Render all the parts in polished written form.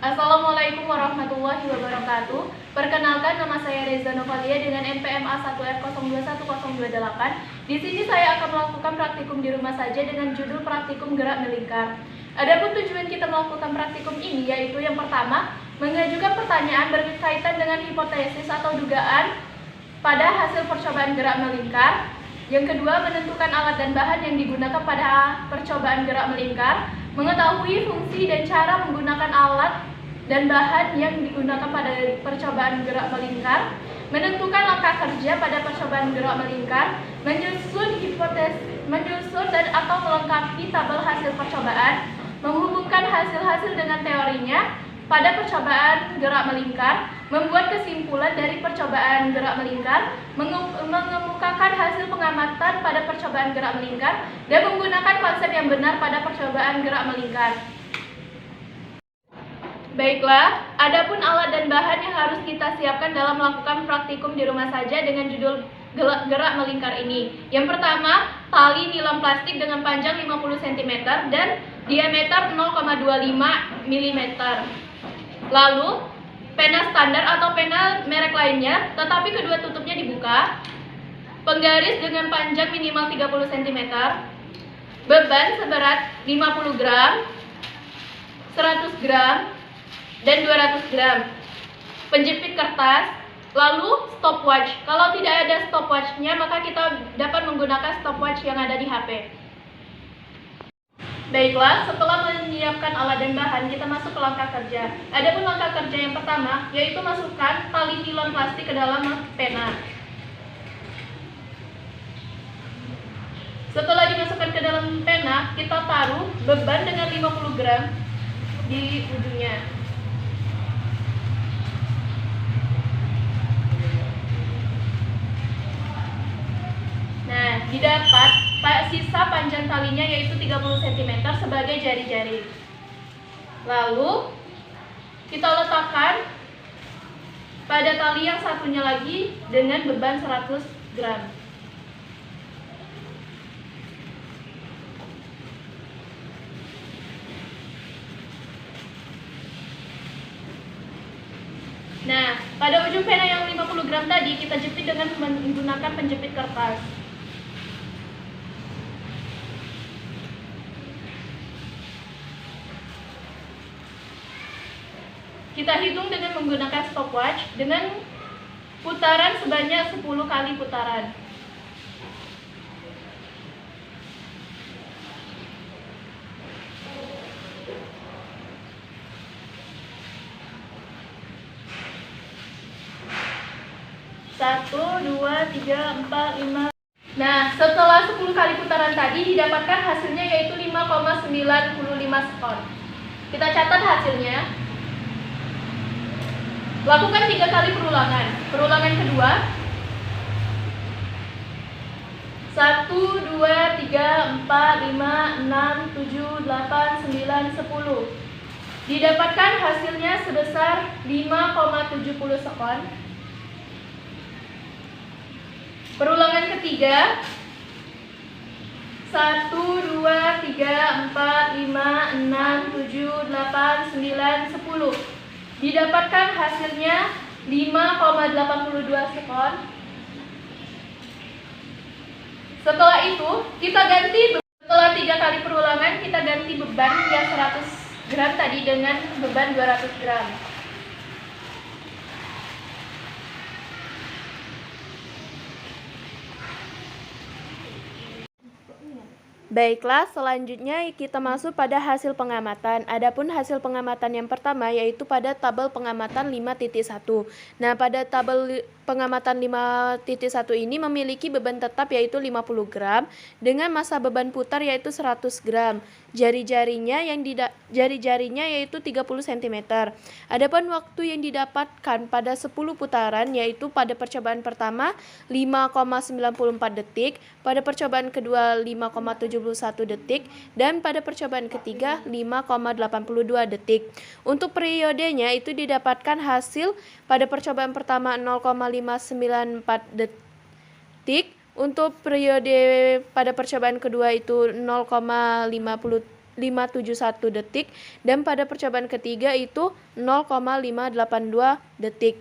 Assalamualaikum warahmatullahi wabarakatuh. Perkenalkan, nama saya Reza Novalia dengan NPM A1F021028. Di sini saya akan melakukan praktikum di rumah saja dengan judul praktikum gerak melingkar. Adapun tujuan kita melakukan praktikum ini yaitu yang pertama, mengajukan pertanyaan berkaitan dengan hipotesis atau dugaan pada hasil percobaan gerak melingkar. Yang kedua, menentukan alat dan bahan yang digunakan pada percobaan gerak melingkar, mengetahui fungsi dan cara menggunakan alat dan bahan yang digunakan pada percobaan gerak melingkar, menentukan langkah kerja pada percobaan gerak melingkar, menyusun dan atau melengkapi tabel hasil percobaan, menghubungkan hasil-hasil dengan teorinya pada percobaan gerak melingkar, membuat kesimpulan dari percobaan gerak melingkar, mengemukakan hasil pengamatan pada percobaan gerak melingkar, dan menggunakan konsep yang benar pada percobaan gerak melingkar. Baiklah, adapun alat dan bahan yang harus kita siapkan dalam melakukan praktikum di rumah saja dengan judul gerak melingkar ini. Yang pertama, tali nilon plastik dengan panjang 50 cm dan diameter 0,25 mm. Lalu, pena standar atau pena merek lainnya, tetapi kedua tutupnya dibuka. Penggaris dengan panjang minimal 30 cm. Beban seberat 50 gram, 100 gram, dan 200 gram. Penjepit kertas, lalu stopwatch. Kalau tidak ada stopwatchnya, maka kita dapat menggunakan stopwatch yang ada di HP. Baiklah, setelah menyiapkan alat dan bahan, kita masuk ke langkah kerja. Adapun langkah kerja yang pertama, yaitu masukkan tali nilon plastik ke dalam pena. Setelah dimasukkan ke dalam pena, kita taruh beban dengan 50 gram di ujungnya. Nah, didapat sisa panjang talinya yaitu 30 cm sebagai jari-jari. Lalu, kita letakkan pada tali yang satunya lagi dengan beban 100 gram. Nah, pada ujung pena yang 50 gram tadi kita jepit dengan menggunakan penjepit kertas. Kita hitung dengan menggunakan stopwatch dengan putaran sebanyak 10 kali putaran. Satu, dua, tiga, empat, lima. Nah, setelah 10 kali putaran tadi didapatkan hasilnya yaitu 5,95 sekon. Kita catat hasilnya. Lakukan 3 kali perulangan. Perulangan kedua. 1, 2, 3, 4, 5, 6, 7, 8, 9, 10. Didapatkan hasilnya sebesar 5,70 sekon. Perulangan ketiga. 1, 2, 3, 4, 5, 6, 7, 8, 9, 10. Didapatkan hasilnya 5,82 sekon. Setelah itu, setelah 3 kali perulangan, kita ganti beban yang 100 gram tadi dengan beban 200 gram. Baiklah, selanjutnya kita masuk pada hasil pengamatan. Adapun hasil pengamatan yang pertama yaitu pada tabel pengamatan 5.1. Nah, pada tabel pengamatan 5.1 ini memiliki beban tetap yaitu 50 gram dengan massa beban putar yaitu 100 gram. Jari-jarinya yaitu 30 cm. Adapun waktu yang didapatkan pada 10 putaran yaitu pada percobaan pertama 5,94 detik, pada percobaan kedua 5,71 detik, dan pada percobaan ketiga 5,82 detik. Untuk periodenya itu didapatkan hasil pada percobaan pertama 0,594 detik, untuk periode pada percobaan kedua itu 0,53 0,571 detik, dan pada percobaan ketiga itu 0,582 detik.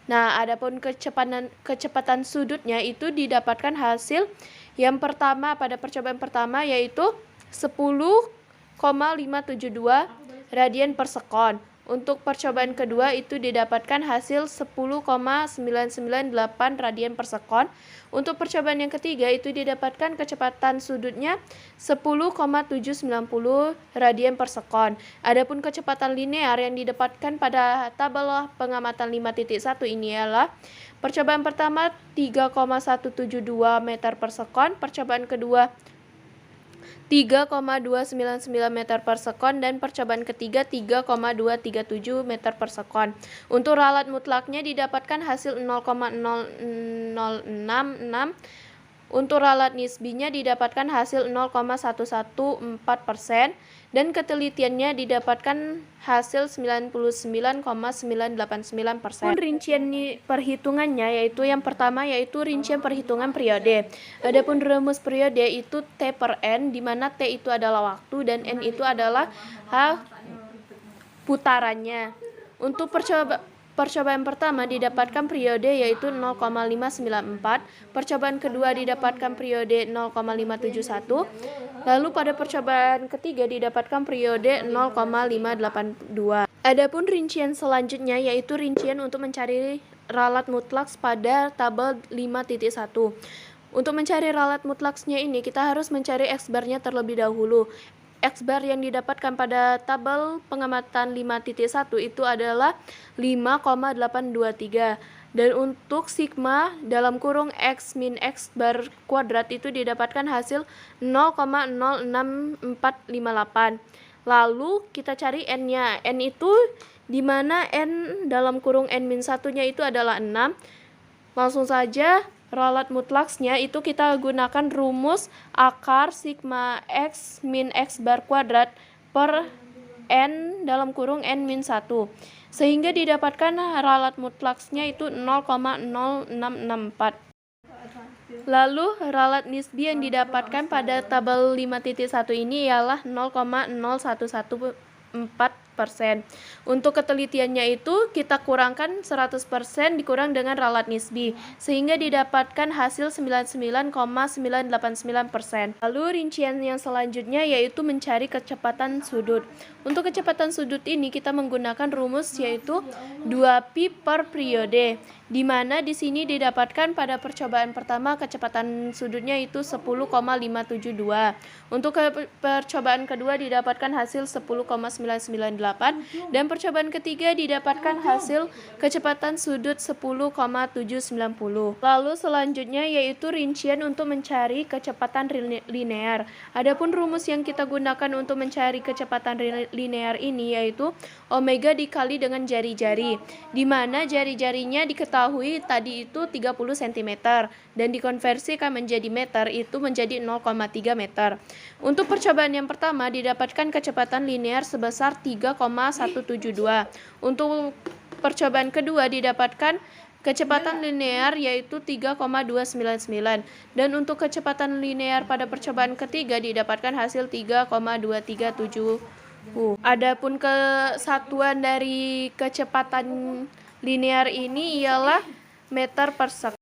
Nah, adapun kecepatan sudutnya itu didapatkan hasil yang pertama pada percobaan pertama yaitu 10,572 radian per sekon. Untuk percobaan kedua itu didapatkan hasil 10,998 radian per sekon. Untuk percobaan yang ketiga itu didapatkan kecepatan sudutnya 10,790 radian per sekon. Adapun kecepatan linear yang didapatkan pada tabel pengamatan 5.1 ini ialah percobaan pertama 3,172 meter per sekon, percobaan kedua 3,299 meter per sekon, dan percobaan ketiga 3,237 meter per sekon. Untuk ralat mutlaknya didapatkan hasil 0,0066. Untuk ralat nisbinya didapatkan hasil 0,114%, dan ketelitiannya didapatkan hasil 99,989%. Rincian perhitungannya yaitu yang pertama yaitu rincian perhitungan periode. Adapun rumus periode itu T per N, di mana T itu adalah waktu dan N itu adalah putarannya. Untuk percobaan pertama didapatkan periode yaitu 0,594, percobaan kedua didapatkan periode 0,571, lalu pada percobaan ketiga didapatkan periode 0,582. Adapun rincian selanjutnya yaitu rincian untuk mencari ralat mutlaks pada tabel 5.1. Untuk mencari ralat mutlaksnya ini kita harus mencari X-bar-nya terlebih dahulu. X-bar yang didapatkan pada tabel pengamatan 5.1 itu adalah 5,823, dan untuk sigma dalam kurung X min X bar kuadrat itu didapatkan hasil 0,06458. Lalu kita cari N-nya. N itu di mana N dalam kurung N min 1-nya itu adalah 6. Langsung saja ralat mutlaksnya itu kita gunakan rumus akar sigma X min X bar kuadrat per N dalam kurung N min 1, sehingga didapatkan ralat mutlaksnya itu 0,0664. Lalu ralat nisbi yang didapatkan pada tabel 5.1 ini ialah 0,0114%. Untuk ketelitiannya itu kita kurangkan 100% dikurang dengan ralat nisbi, sehingga didapatkan hasil 99,989%. Lalu rincian yang selanjutnya yaitu mencari kecepatan sudut. Untuk kecepatan sudut ini kita menggunakan rumus yaitu 2pi per periode, di mana di sini didapatkan pada percobaan pertama kecepatan sudutnya itu 10,572. Untuk percobaan kedua didapatkan hasil 10,998, dan percobaan ketiga didapatkan hasil kecepatan sudut 10,790. Lalu selanjutnya yaitu rincian untuk mencari kecepatan linear. Adapun rumus yang kita gunakan untuk mencari kecepatan linear ini yaitu omega dikali dengan jari-jari, di mana jari-jarinya diketahui tadi itu 30 cm dan dikonversikan menjadi meter itu menjadi 0,3 meter. Untuk percobaan yang pertama didapatkan kecepatan linear sebesar 3,172. Untuk percobaan kedua didapatkan kecepatan linear yaitu 3,299, dan untuk kecepatan linear pada percobaan ketiga didapatkan hasil 3,237. Adapun kesatuan dari kecepatan linear ini ialah meter per sekon.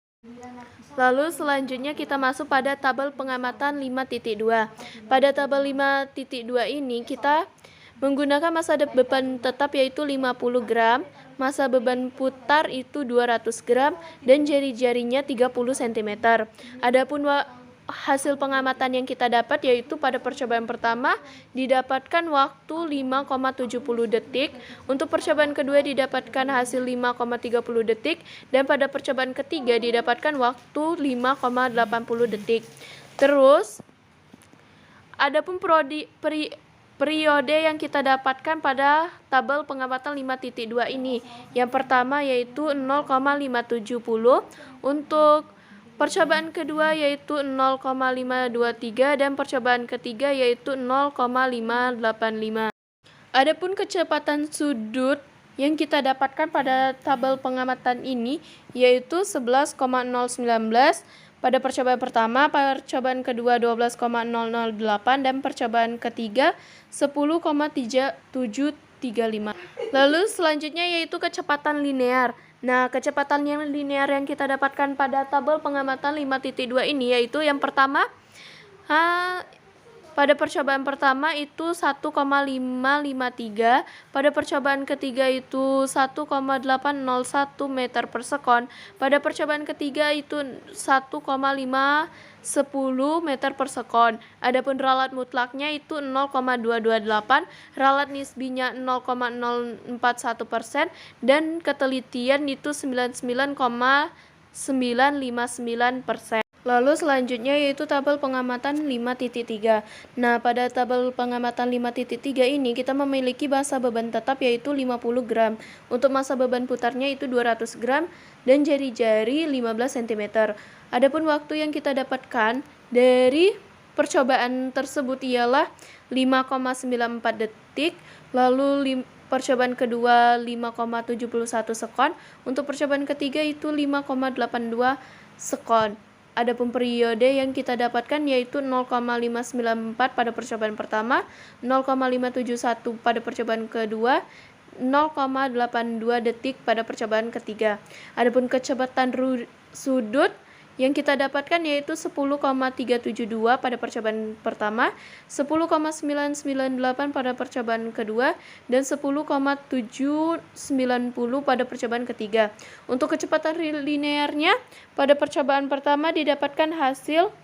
Lalu selanjutnya kita masuk pada tabel pengamatan 5.2. Pada tabel 5.2 ini kita menggunakan masa beban tetap yaitu 50 gram, masa beban putar itu 200 gram, dan jari-jarinya 30 cm. Adapun hasil pengamatan yang kita dapat yaitu pada percobaan pertama didapatkan waktu 5,70 detik, untuk percobaan kedua didapatkan hasil 5,30 detik, dan pada percobaan ketiga didapatkan waktu 5,80 detik. Terus adapun periode yang kita dapatkan pada tabel pengamatan 5.2 ini, yang pertama yaitu 0,570, untuk percobaan kedua yaitu 0,523, dan percobaan ketiga yaitu 0,585. Adapun kecepatan sudut yang kita dapatkan pada tabel pengamatan ini yaitu 11,019, Pada percobaan pertama, percobaan kedua 12,008 dan percobaan ketiga 10,3735. Lalu selanjutnya yaitu kecepatan linear. Nah, kecepatan yang linear yang kita dapatkan pada tabel pengamatan 5.2 ini yaitu yang pertama pada percobaan pertama itu 1,553, pada percobaan ketiga itu 1,801 meter per sekon, pada percobaan ketiga itu 1,510 meter per sekon. Adapun ralat mutlaknya itu 0,228, ralat nisbinya 0,041%, dan ketelitian itu 99,959%. Lalu selanjutnya yaitu tabel pengamatan 5.3. Nah, pada tabel pengamatan 5.3 ini kita memiliki massa beban tetap yaitu 50 gram. Untuk massa beban putarnya itu 200 gram dan jari-jari 15 cm. Adapun waktu yang kita dapatkan dari percobaan tersebut ialah 5,94 detik, lalu percobaan kedua 5,71 sekon, untuk percobaan ketiga itu 5,82 sekon. Adapun periode yang kita dapatkan yaitu 0,594 pada percobaan pertama, 0,571 pada percobaan kedua, 0,82 detik pada percobaan ketiga. Adapun kecepatan sudut yang kita dapatkan yaitu 10,372 pada percobaan pertama, 10,998 pada percobaan kedua, dan 10,790 pada percobaan ketiga. Untuk kecepatan linearnya, pada percobaan pertama didapatkan hasil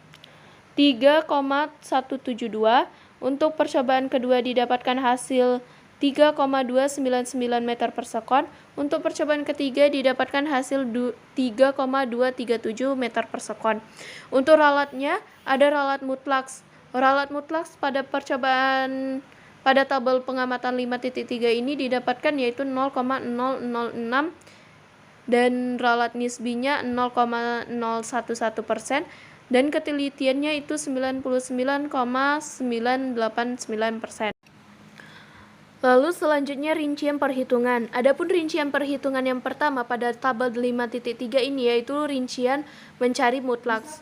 3,172, untuk percobaan kedua didapatkan hasil 3,299 meter per sekon, untuk percobaan ketiga didapatkan hasil 3,237 meter per sekon. Untuk ralatnya ada ralat mutlaks. Ralat mutlaks pada percobaan pada tabel pengamatan 5.3 ini didapatkan yaitu 0,006 dan ralat nisbinya 0,011% dan ketelitiannya itu 99,989%. Lalu selanjutnya rincian perhitungan. Adapun rincian perhitungan yang pertama pada tabel 5.3 ini yaitu rincian mencari mutlaks.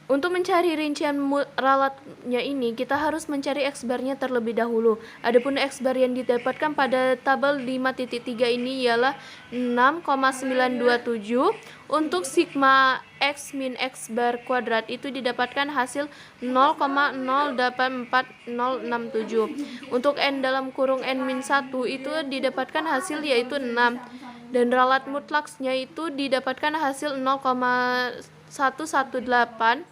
Untuk mencari rincian ralatnya ini, kita harus mencari X-bar-nya terlebih dahulu. Adapun X-bar yang didapatkan pada tabel 5.3 ini ialah 6,927. Untuk sigma X min X-bar kuadrat itu didapatkan hasil 0,084067. Untuk N dalam kurung N min 1 itu didapatkan hasil yaitu 6. Dan ralat mutlaksnya itu didapatkan hasil 0,118.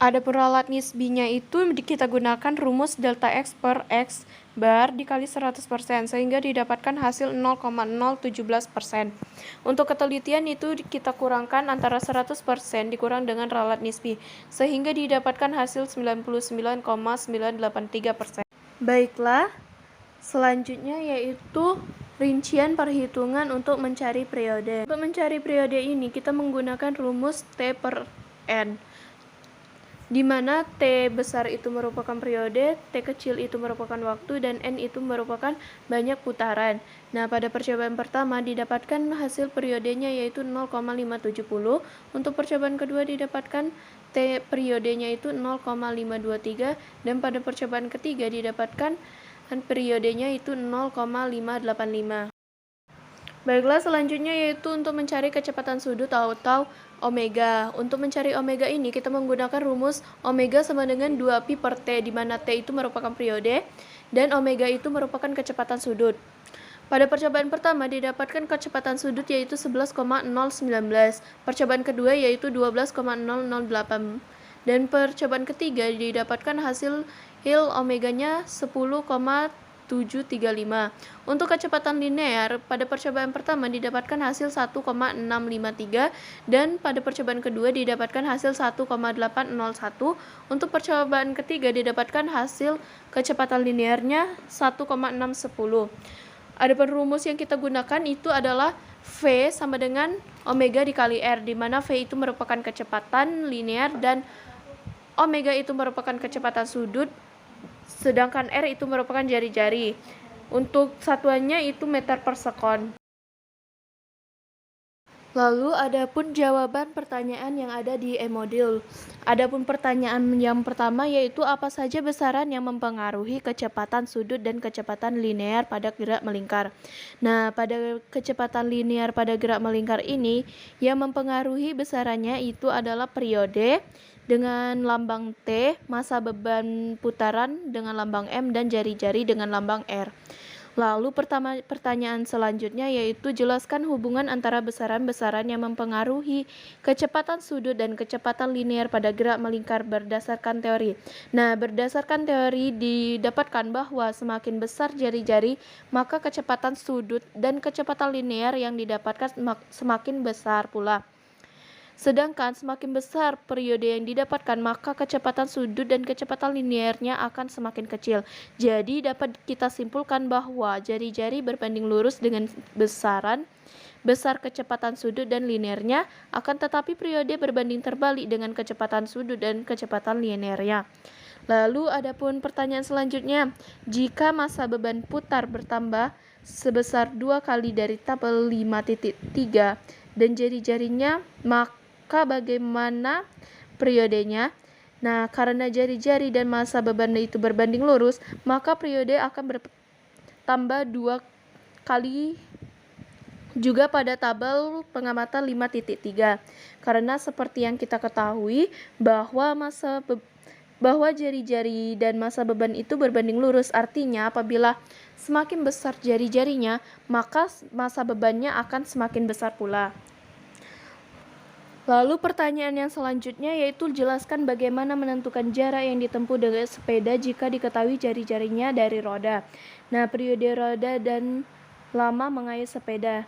Adapun ralat nisbinya itu kita gunakan rumus delta X per X bar dikali 100% sehingga didapatkan hasil 0,017%. Untuk ketelitian itu kita kurangkan antara 100% dikurang dengan ralat nisbi sehingga didapatkan hasil 99,983%. Baiklah, selanjutnya yaitu rincian perhitungan untuk mencari periode. Untuk mencari periode ini kita menggunakan rumus T per N, di mana T besar itu merupakan periode, T kecil itu merupakan waktu, dan N itu merupakan banyak putaran. Nah, pada percobaan pertama didapatkan hasil periodenya yaitu 0,570, untuk percobaan kedua didapatkan T periodenya itu 0,523, dan pada percobaan ketiga didapatkan periodenya itu 0,585. Baiklah, selanjutnya yaitu untuk mencari kecepatan sudut atau omega. Untuk mencari omega ini kita menggunakan rumus omega sama dengan 2pi per T, di mana T itu merupakan periode dan omega itu merupakan kecepatan sudut. Pada percobaan pertama didapatkan kecepatan sudut yaitu 11,019, percobaan kedua yaitu 12,008, dan percobaan ketiga didapatkan hasil omeganya 10,735. Untuk kecepatan linear, pada percobaan pertama didapatkan hasil 1,653 dan pada percobaan kedua didapatkan hasil 1,801. Untuk percobaan ketiga didapatkan hasil kecepatan linearnya 1,610. Adapun rumus yang kita gunakan itu adalah V sama dengan omega dikali R, di mana V itu merupakan kecepatan linear dan omega itu merupakan kecepatan sudut, sedangkan R itu merupakan jari-jari. Untuk satuannya itu meter per sekon. Lalu adapun jawaban pertanyaan yang ada di e-modul. Adapun pertanyaan yang pertama yaitu apa saja besaran yang mempengaruhi kecepatan sudut dan kecepatan linear pada gerak melingkar. Nah, pada kecepatan linear pada gerak melingkar ini yang mempengaruhi besarannya itu adalah periode dengan lambang T, masa beban putaran dengan lambang M, dan jari-jari dengan lambang R. Lalu pertanyaan selanjutnya yaitu jelaskan hubungan antara besaran-besaran yang mempengaruhi kecepatan sudut dan kecepatan linear pada gerak melingkar berdasarkan teori. Nah, berdasarkan teori didapatkan bahwa semakin besar jari-jari, maka kecepatan sudut dan kecepatan linear yang didapatkan semakin besar pula. Sedangkan semakin besar periode yang didapatkan, maka kecepatan sudut dan kecepatan linearnya akan semakin kecil. Jadi dapat kita simpulkan bahwa jari-jari berbanding lurus dengan besar kecepatan sudut dan linearnya, akan tetapi periode berbanding terbalik dengan kecepatan sudut dan kecepatan linearnya. Lalu adapun pertanyaan selanjutnya, jika masa beban putar bertambah sebesar 2 kali dari tabel 5.3 dan jari-jarinya, maka bagaimana periodenya? Nah, karena jari-jari dan masa beban itu berbanding lurus, maka periode akan bertambah 2 kali juga pada tabel pengamatan 5.3. Karena seperti yang kita ketahui bahwa jari-jari dan masa beban itu berbanding lurus, artinya apabila semakin besar jari-jarinya, maka masa bebannya akan semakin besar pula. Lalu pertanyaan yang selanjutnya yaitu jelaskan bagaimana menentukan jarak yang ditempuh dengan sepeda jika diketahui jari-jarinya dari roda. Nah, periode roda dan lama mengayuh sepeda.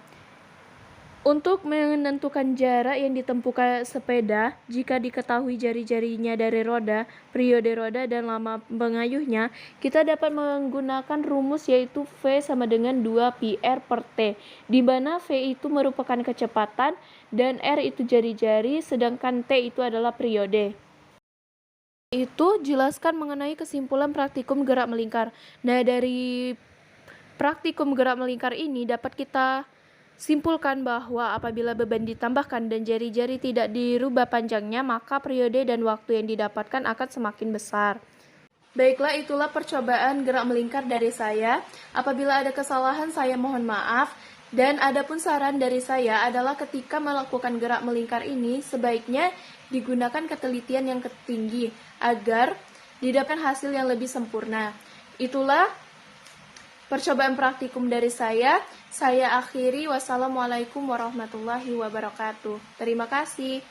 Untuk menentukan jarak yang ditempuh sepeda jika diketahui jari-jarinya dari roda, periode roda, dan lama mengayuhnya, kita dapat menggunakan rumus yaitu V sama dengan 2πr per T, di mana V itu merupakan kecepatan dan R itu jari-jari, sedangkan T itu adalah periode. Itu jelaskan mengenai kesimpulan praktikum gerak melingkar. Nah, dari praktikum gerak melingkar ini dapat kita simpulkan bahwa apabila beban ditambahkan dan jari-jari tidak dirubah panjangnya, maka periode dan waktu yang didapatkan akan semakin besar. Baiklah, itulah percobaan gerak melingkar dari saya. Apabila ada kesalahan, saya mohon maaf. Dan adapun saran dari saya adalah ketika melakukan gerak melingkar ini, sebaiknya digunakan ketelitian yang tinggi agar didapatkan hasil yang lebih sempurna. Itulah percobaan praktikum dari saya. Saya akhiri. Wassalamualaikum warahmatullahi wabarakatuh. Terima kasih.